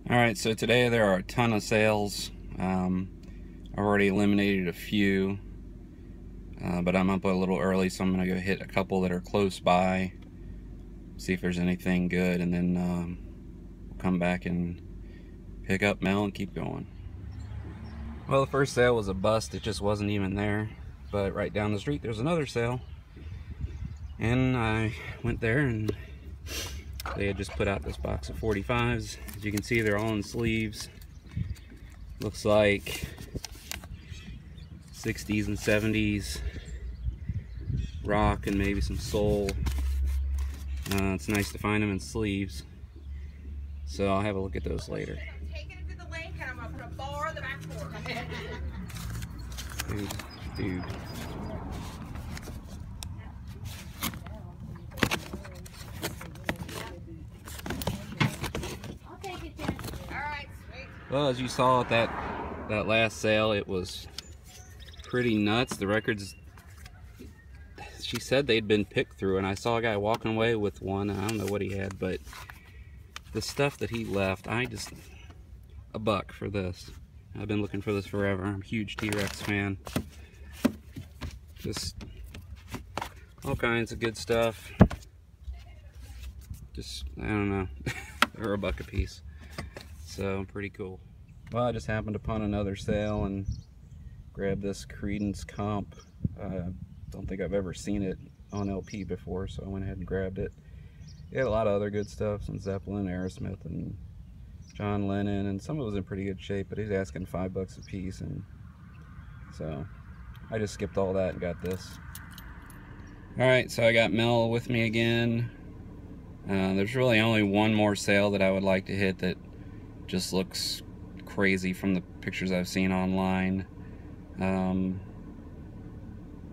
Alright, so today there are a ton of sales. I've already eliminated a few, but I'm up a little early, so I'm going to go hit a couple that are close by, see if there's anything good, and then we'll come back and pick up Mel and keep going. Well, the first sale was a bust. It just wasn't even there, but right down the street there's another sale, and I went there and they had just put out this box of 45s. As you can see, they're all in sleeves. Looks like 60s and 70s rock and maybe some soul. It's nice to find them in sleeves, so I'll have a look at those later. Dude. Well, as you saw at that last sale, it was pretty nuts. The records, she said they'd been picked through, and I saw a guy walking away with one. I don't know what he had, but the stuff that he left, a buck for this. I've been looking for this forever. I'm a huge T-Rex fan. Just all kinds of good stuff. Just, I don't know, they're a buck a piece. So pretty cool. Well, I just happened upon another sale and grabbed this Credence comp. Don't think I've ever seen it on LP before, so I went ahead and grabbed it. It had a lot of other good stuff, some Zeppelin, Aerosmith, and John Lennon, and some of it was in pretty good shape, but he was asking $5 a piece, and so I just skipped all that and got this. Alright, so I got Mel with me again. There's really only one more sale that I would like to hit that just looks crazy from the pictures I've seen online.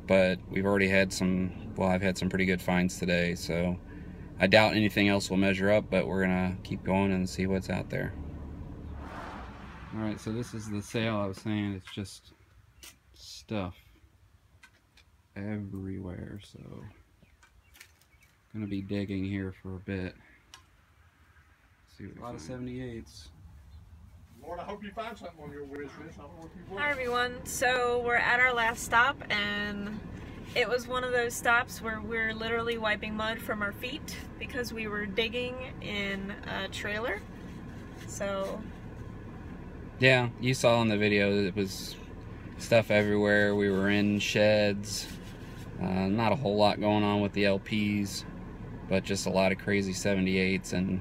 But we've already had I've had some pretty good finds today, so I doubt anything else will measure up, but we're gonna keep going and see what's out there. Alright, so this is the sale I was saying. It's just stuff everywhere, so gonna be digging here for a bit. See a lot of 78s. Lord, I hope you find something on your wish list. I don't know if you will. Hi everyone, so we're at our last stop, and it was one of those stops where we're literally wiping mud from our feet because we were digging in a trailer. So yeah, you saw in the video it was stuff everywhere. We were in sheds. Not a whole lot going on with the LPs, but just a lot of crazy 78s and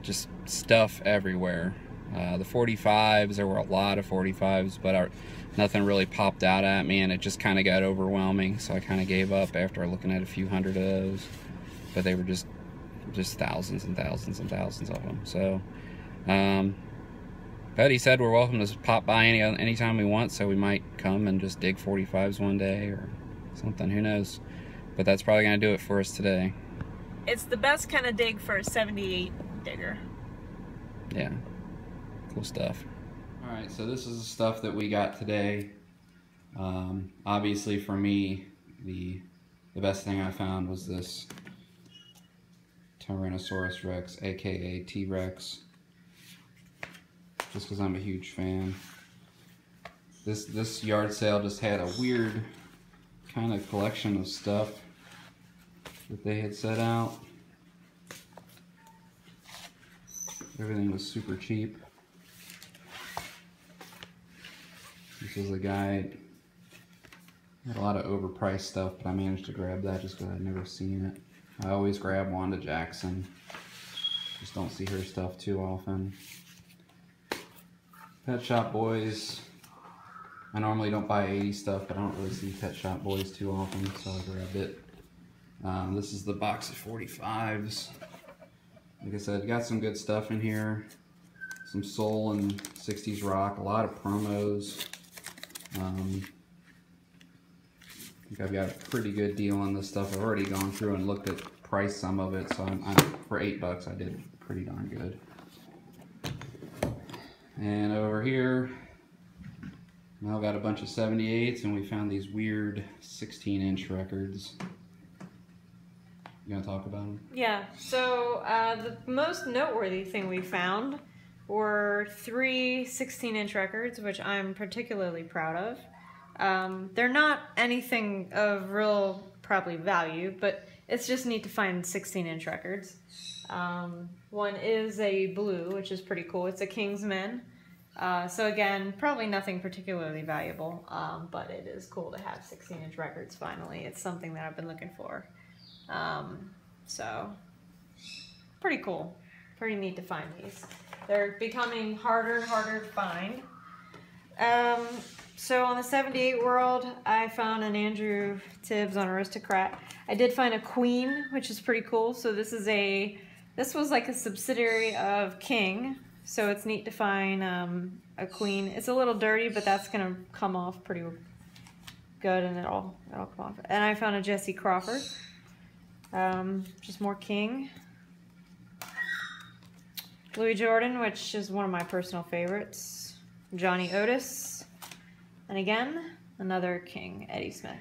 just stuff everywhere. The 45s, there were a lot of 45s, but nothing really popped out at me, and it just kind of got overwhelming, so I kind of gave up after looking at a few hundred of those. But they were just thousands and thousands and thousands of them. So, but he said we're welcome to pop by anytime we want, so we might come and just dig 45s one day or something, who knows. But that's probably going to do it for us today. it's the best kind of dig for a 78 digger. Yeah, cool stuff. Alright, so this is the stuff that we got today. Obviously for me, the best thing I found was this Tyrannosaurus Rex, aka T-Rex, just because I'm a huge fan. This yard sale just had a weird kind of collection of stuff that they had set out. Everything was super cheap. This was a guy, had a lot of overpriced stuff, but I managed to grab that just because I'd never seen it. I always grab Wanda Jackson. Just don't see her stuff too often. Pet Shop Boys. I normally don't buy 80s stuff, but I don't really see Pet Shop Boys too often, so I grabbed it. This is the box of 45s. Like I said, got some good stuff in here. Some soul and 60s rock, a lot of promos. I think I've got a pretty good deal on this stuff. I've already gone through and looked at price some of it, so for $8 I did pretty darn good. And over here, now got a bunch of 78s, and we found these weird 16-inch records. You gonna talk about them? Yeah, so the most noteworthy thing we found were 3 16-inch records, which I'm particularly proud of. They're not anything of real, probably, value, but it's just neat to find 16-inch records. One is a blue, which is pretty cool. It's a Kingsman. So again, probably nothing particularly valuable, but it is cool to have 16-inch records finally. It's something that I've been looking for. So, pretty cool. Pretty neat to find these. They're becoming harder and harder to find. So on the 78 World, I found an Andrew Tibbs on Aristocrat. I did find a Queen, which is pretty cool. So this was like a subsidiary of King. So it's neat to find a Queen. It's a little dirty, but that's gonna come off pretty good, and it'll come off. And I found a Jesse Crawford. Just more King. Louis Jordan, which is one of my personal favorites. Johnny Otis. And again, another King, Eddie Smith.